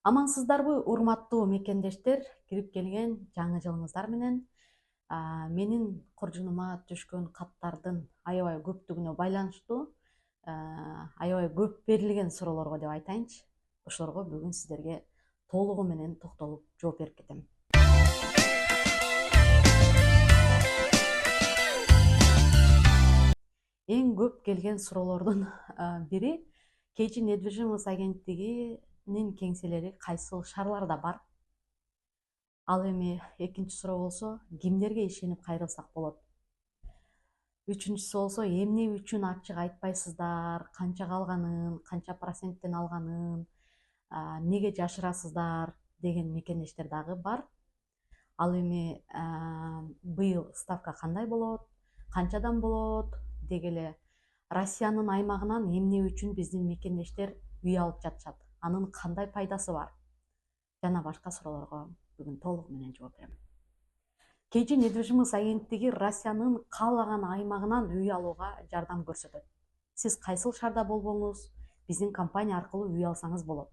Амансыздарбы, урматтуу мекендештер, кирип келген жаңы жылыңыздар менен. Менин коржунума түшкөн каттардын аябай көптүгүнө байланыштуу аябай көп берилген суроолорго деп айтайынчы. Ошолорго бүгүн сиздерге толугу менен токтолуп жооп берип кетем. Эң көп келген суроолордун бири Кейчи недвижимость агенттигинин кеңселери кайсыл шаарларда бар? Ал эми экинчи суроо болсо, кимдерге ишенип кайрылсак болот? Үчүнчүсү болсо, эмне үчүн ачык айтпайсыздар, канчага алганын, канча проценттен алганын, неге жашырасыздар деген мекендештер дагы бар. Ал эми быйыл ставка кандай болот, канчадан болот, деги эле Россиянын аймагынан эмне үчүн биздин мекендештер үй алып жатышат, анын кандай пайдасы бар жана башка суроолорго бүгүн толугу менен жооп берем. Кейчи недвижимость агенттиги Россиянын каалаган аймагынан үй алууга жардам көрсөтөт. Сиз кайсыл шаарда болбоңуз, биздин компания аркылуу үй алсаңыз болот.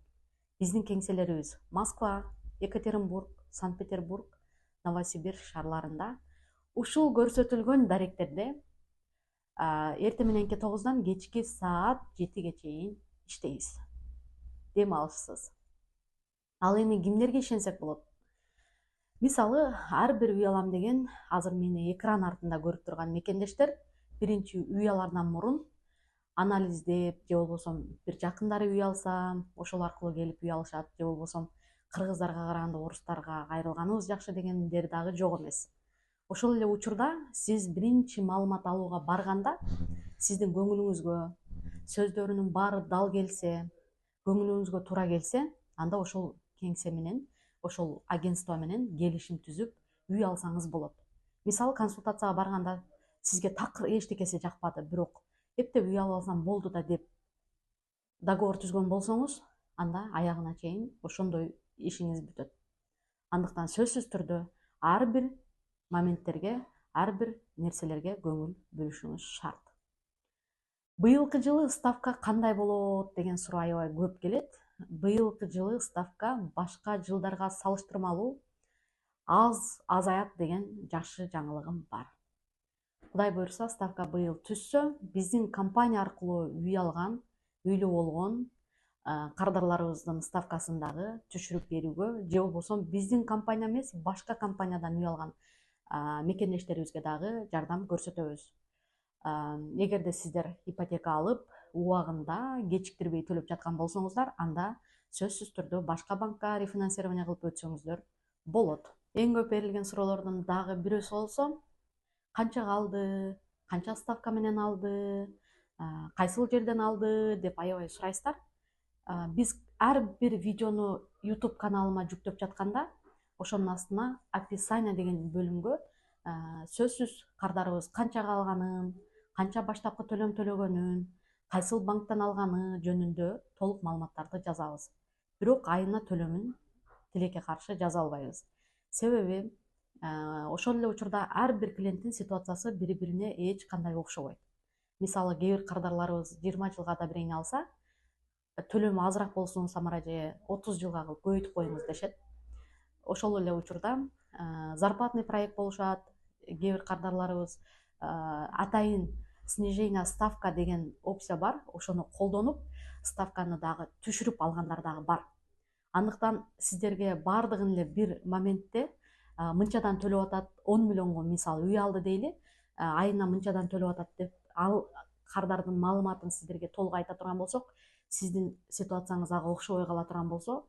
Биздин кеңселерибиз Москва, Екатеринбург, Санкт-Петербург, Новосибирск шаарларында. Ушул көрсөтүлгөн даректерде эртең мененки 9-дан кечки саат 7-ге чейин иштейбиз. Дем алышсыз. Ал эми кимдерге ишенсек болот? Мисалы, ар бир үй алам деген азыр мени экран артында көрүп турган мекендештер биринчи үй алардан мурун анализдеп, же болбосо бир жакындары үй алса, ошол аркылуу келип үй алышат, же болбосо кыргыздарга караганда орустарга кайрылганыбыз жакшы дегендер дагы жок эмес. Ошол эле учурда сиз биринчи маалымат алууга барганда сиздин көңүлүңүзгө, сөздөрүнүн баары дал келсе, көңүлүңүзгө туура келсе, анда ошол кеңсе менен, ошол агентство менен келишим түзүп үй алсаңыз болот. Мисалы, консультацияга барганда сизге такыр эчтекеси жакпады, бирок эптеп үй алып алсам болду да деп договор түзгөн болсоңуз, анда аягына чейин ошондой ишиңиз бүтөт. Андыктан сөзсүз түрдө ар бир моменттерге, ар бир нерселерге көңүл бөлүшүңүз шарт. Быйылкы жылы ставка кандай болот деген суроо аябай көп келет. Быйылкы жылы ставка башка жылдарга салыштырмалуу азаят деген жакшы жаңылыгым бар. Кудай буйрса, ставка быйыл түшсө, биздин компания аркылуу үй алган, үйлүү болгон кардарларыбыздын ставкасын дагы түшүрүп берүүгө, же болбосо биздин компания эмес, башка компаниядан үй алган мекендештерибизге дагы жардам көрсөтөбүз. Эгерде сиздер ипотека алып, убагында кечиктирбей төлөп жаткан болсоңуздар, анда сөзсүз түрдө башка банкка рефинансирование кылып өтсөңүздөр болот. Эң көп берилген суроолордун дагы бирөөсү болсо, канчага алды, канча ставка менен алды, кайсыл жерден алды деп аябай сурайсыздар. Биз ар бир видеону YouTube каналыма жүктөп жатканда, ошонун астына описание деген бөлүмгө сөзсүз кардарыбыз канчага алганын, канча баштапкы төлөм төлөгөнүн, кайсыл банктан алганы жөнүндө толук маалыматтарды жазабыз. Бирок айына төлөмүн тилекке каршы жаза албайбыз. Себеби ошол эле учурда ар бир клиенттин ситуациясы бири-бирине эч кандай окшобойт. Мисалы, кээ бир кардарларыбыз 20 жылга да бирейин алса, төлөмү азыраак болсун Самара же 30 жылга кылып көбөйтүп коюңуз дешет. Ошол эле учурда зарплатный проект болушат, кээ бир кардарларыбыз атайын снижение ставка деген опция бар, ошону колдонуп ставканы дагы түшүрүп алгандар дагы бар. Андыктан сиздерге баардыгын эле бир моментте мынчадан төлөп атат, 10 миллионго мисалы үй алды дейли, айына мынчадан төлөп атат деп ал кардардын маалыматын сиздерге толук айта турган болсок, сиздин ситуацияңыз ага окшобой кала турган болсо,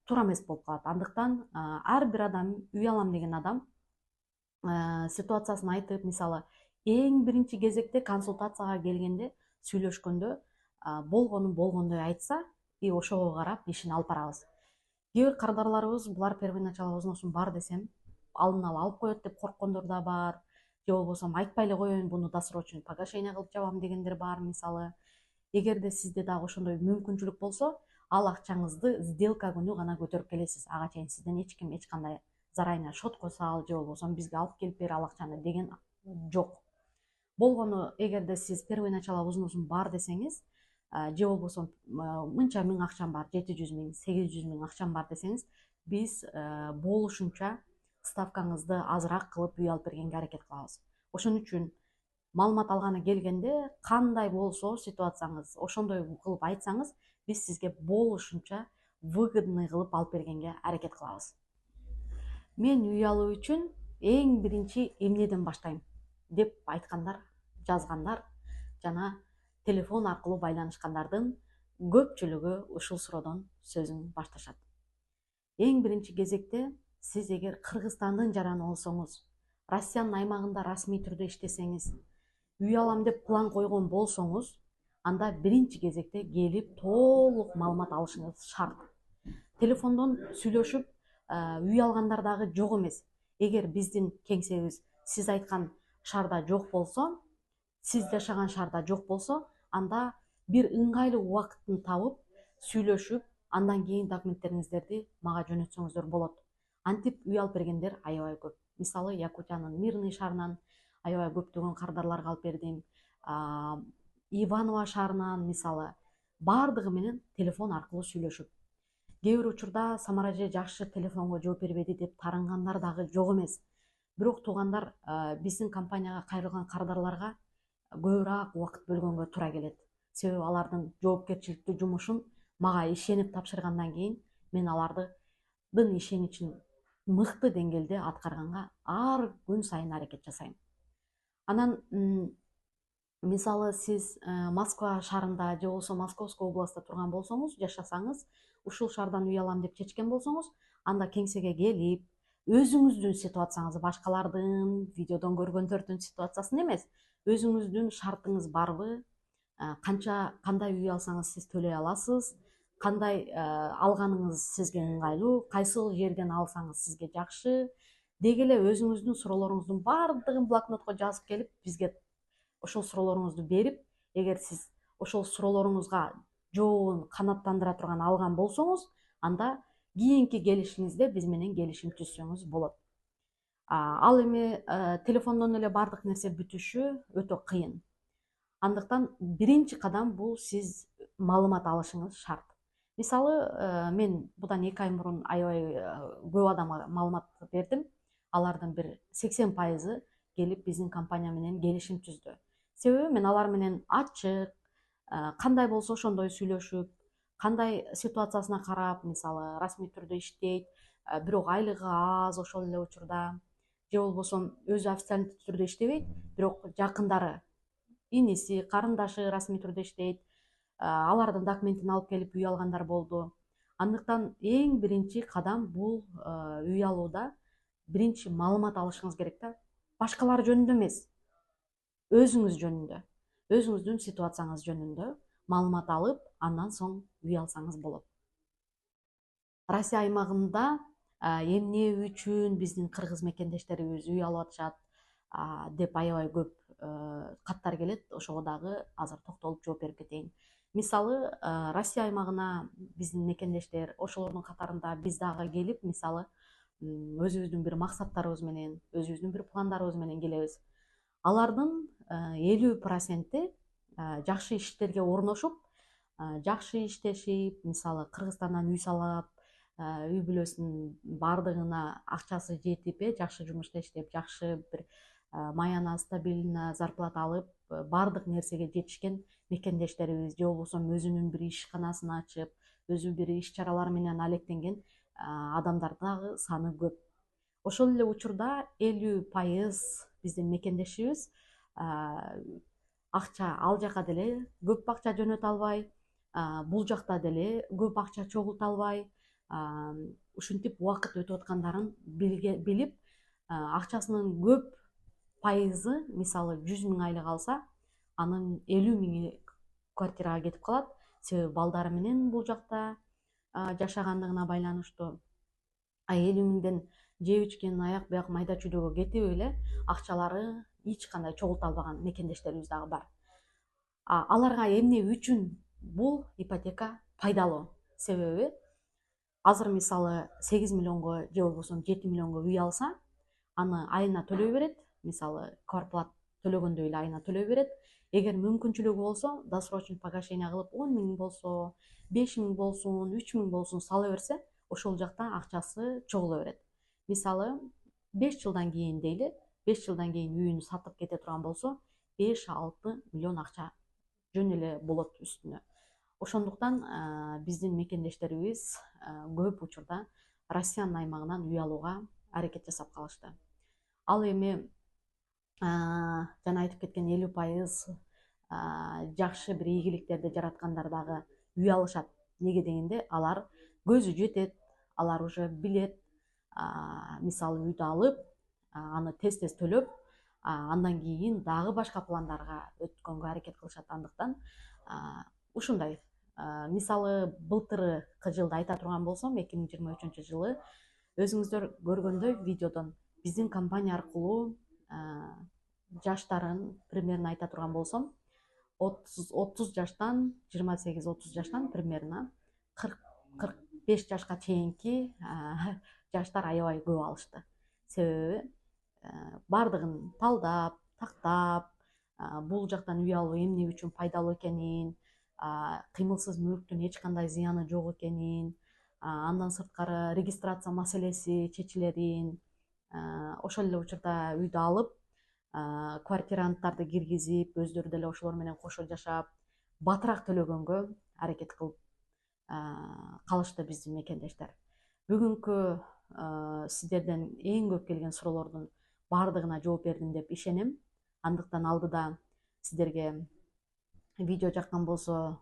туура эмес болуп калат. Андыктан ар бир адам, үй алам деген адам ситуациясын айтып, мисалы, эң биринчи кезекте консультацияга келгенде, сүйлөшкөндө болгонун болгондой айтса, и ошого карап ишин алып барабыз. Кээ бир кардарларыбыз булар первоначально взносун бар десем, алдын ала алып коет деп корккондор да бар, же болбосо айтпай эле коеюн, буну досрочный погашение кылып жабам дегендер бар, мисалы. Эгерде сизде дагы ошондой мүмкүнчүлүк болсо, ал акчаңызды сделка күнү гана көтөрүп келесиз. Ага чейин сизден эч ким эч кандай зарайына счетко сал, же болбосо бизге алып келип бер ал акчаны деген жок. Болгону, эгерде сиз первоначально взносун бар десеңиз, же болбосо мынча миң акчам бар, 700 миң, 800 миң акчам бар десеңиз, биз болушунча ставкаңызды азыраак кылып үй алып бергенге аракет кылабыз. Ошон үчүн маалымат алганы келгенде кандай болсо ситуацияңыз, ошондой кылып айтсаңыз, биз сизге болушунча выгодный кылып алып бергенге аракет кылабыз. Мен үй алуу үчүн эң биринчи эмнеден баштайм деп айткандар, жазгандар жана телефон аркылуу байланышкандардын көпчүлүгү ушул суроодон сөзүн башташат. Эң биринчи кезекте сиз эгер Кыргызстандын жараны болсоңуз, Россиянын аймагында расмий түрдө иштесеңиз, үй алам деп план койгон болсоңуз, анда биринчи кезекте келип толук маалымат алышыңыз шарт. Телефондон сүйлөшүп үй алгандар дагы жок эмес. Эгер биздин кеңсебиз сиз айткан шаарда жок болсо, сиз жашаган шаарда жок болсо, анда бир ыңгайлуу убакытын табып сүйлөшүп, андан кийин документтериңиздерди мага жөнөтсөңүздөр болот. Антип үй алып бергендер аябай көп. Мисалы, Якутиянын Мирный шаарынан аябай көптөгөн кардарларга алып бердим. Иваново шаарынан мисалы, баардыгы менен телефон аркылуу сүйлөшүп. Кээ бир учурда Самара эже жакшы телефонго жооп бербеди деп тарынгандар дагы жок эмес. Бирок туугандар биздин компанияга кайрылган кардарларга көбүрөөк убакыт бөлгөнгө туура келет. Себеби алардын жоопкерчиликтүү жумушун мага ишенип тапшыргандан кийин мен алардын ишеничин мыкты деңгээлде аткарганга ар күн сайын аракет жасайм. Анан мисалы сиз Москва шаарында же болбосо Московской областта турган болсоңуз, жашасаңыз, ушул шаардан үй алам деп чечкен болсоңуз, анда кеңсеге келип, өзүңүздүн ситуацияңызды, башкалардын видеодон көргөндөрдүн ситуациясын эмес, өзүңүздүн шартыңыз барбы, кандай үй алсаңыз сиз төлөй аласыз, кандай алганыңыз сизге ыңгайлуу, кайсыл жерден алсаңыз сизге жакшы деги эле өзүңүздүн суроолоруңуздун баардыгын блокнотко жазып келип, бизге ошол суроолоруңузду берип, эгер сиз ошол суроолоруңузга жообун канааттандыра турган алган болсоңуз, анда кийинки келишиңизде биз менен келишим түзсөңүз болот. Ал эми телефондон эле баардык нерсе бүтүшү өтө кыйын. Андыктан биринчи кадам бул сиз маалымат алышыңыз шарт. Мисалы, мен будан 2 ай мурун аябай көп адамга маалымат бердим. Алардын бир 80% келип биздин компания менен келишим түздү. Себеби мен алар менен ачык, кандай болсо ошондой сүйлөшүп, кандай ситуациясына карап, мисалы, расмий түрдө иштейт, бирок айлыгы аз ошол эле учурда, же болбосо өзү официальный түрдө иштебейт, бирок жакындары, иниси, карындашы расмий түрдө иштейт, алардын документин алып келип үй алгандар болду. Андыктан эң биринчи кадам бул үй алууда биринчи маалымат алышыңыз керек да. Башкалар жөнүндө эмес, өзүңүз жөнүндө, өзүңүздүн ситуацияңыз жөнүндө маалымат алып, андан соң үй алсаңыз болот. Россия аймагында эмне үчүн биздин кыргыз мекендештерибиз үй алып атышат деп аябай көп каттар келет. Ошого дагы азыр токтолуп жооп берип кетейин. Мисалы, Россия аймагына биздин мекендештер, ошолордун катарында биз дагы келип, мисалы, өзүбүздүн бир максаттарыбыз менен, өзүбүздүн бир пландарыбыз менен келебиз. Алардын 50% жакшы иштерге орношуп, жакшы иштешип, мисалы, Кыргызстандан үй салып, үй бүлөсүнүн баардыгына акчасы жетип, жакшы жумушта иштеп, жакшы бир маяна, стабильно зарплата алып, баардык нерсеге жетишкен мекендештерибиз, же болбосо өзүнүн бир ишканасын ачып, өзү бир иш чаралар менен алектенген адамдар дагы саны көп. Ошол эле учурда 50% биздин мекендешибиз акча ал жака деле көп акча жөнөтө албай, бул жакта деле көп акча чогулта албай, ушинтип убакыт өтүп аткандарын билип, акчасынын көп пайызы, мисалы, 100 миң айлык алса, анын 50 миңи квартирага кетип калат. Себеби балдары менен бул жакта жашагандыгына байланыштуу. 50 миңден жеп ичкен аяк буяк майда чүйдөгө кетип эле акчалары эч кандай чогулта албаган мекендештерибиз дагы бар. Аларга эмне үчүн бул ипотека пайдалуу? Себеби азыр мисалы 8 миллионго же болбосо 7 миллионго үй алса, аны айына төлөй берет, мисалы, квартплат төлөгөндөй эле айына төлөй берет. Эгер мүмкүнчүлүгү болсо, досрочный погашение кылып 10 миң болсо, 5 миң болсун, 3 миң болсун сала берсе, ошол жакта акчасы чогула берет. Мисалы, 5 жылдан кийин дейли, 5 жылдан кийин үйүн сатып кете турган болсо, 5-6 миллион акча жөн эле болот үстүнө. Ошондуктан биздин мекендештерибиз көп учурда Россиянын аймагынан үй алууга аракет жасап калышты. Ал эми жана айтып кеткен 50% жакшы бир ийгиликтерди жараткандар дагы үй алышат. Неге дегенде, алар көзү жетет, алар уже билет, мисалы үйдү алып, аны тез төлөп, андан кийин дагы башка пландарга өткөнгө аракет кылышат. Андыктан ушундай. Мисалы, былтыркы жылды айта турган болсом, 2023 жылы өзүңүздөр көргөндөй видеодон биздин компания аркылуу жаштарын примерно айта турган болсом, 30 жаштан 28-30 жаштан примерно 40-45 жашка чейинки жаштар аябай көп алышты. Себеби бардыгын талдап, тактап, бул жактан үй алуу эмне үчүн пайдалуу экенин, кыймылсыз мүлктүн эч кандай зыяны жок экенин, андан сырткары регистрация маселеси чечилерин, ошол эле учурда үйдү алып, квартиранттарды киргизип, өздөрү деле ошолор менен кошо жашап, батыраак төлөгөнгө аракет кылып калышты биздин мекендештер. Бүгүнкү сиздерден эң көп келген суроолордун бардыгына жооп бердим деп ишенем. Андыктан алдыда сиздерге видео жаккан болсо,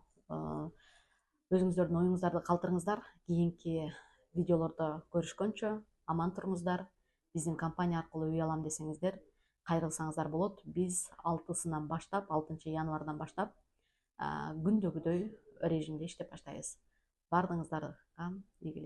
өзүңүздөрдүн оюңуздарды калтырыңыздар. Кийинки видеолордо көрүшкөнчө аман туруңуздар. Биздин компания аркылуу үй алам десеңиздер, кайрылсаңыздар болот. Биз 6-сынан баштап, 6-январдан баштап күндөгүдөй режимде иштеп баштайбыз. Бардыгыңыздарга ийгилик.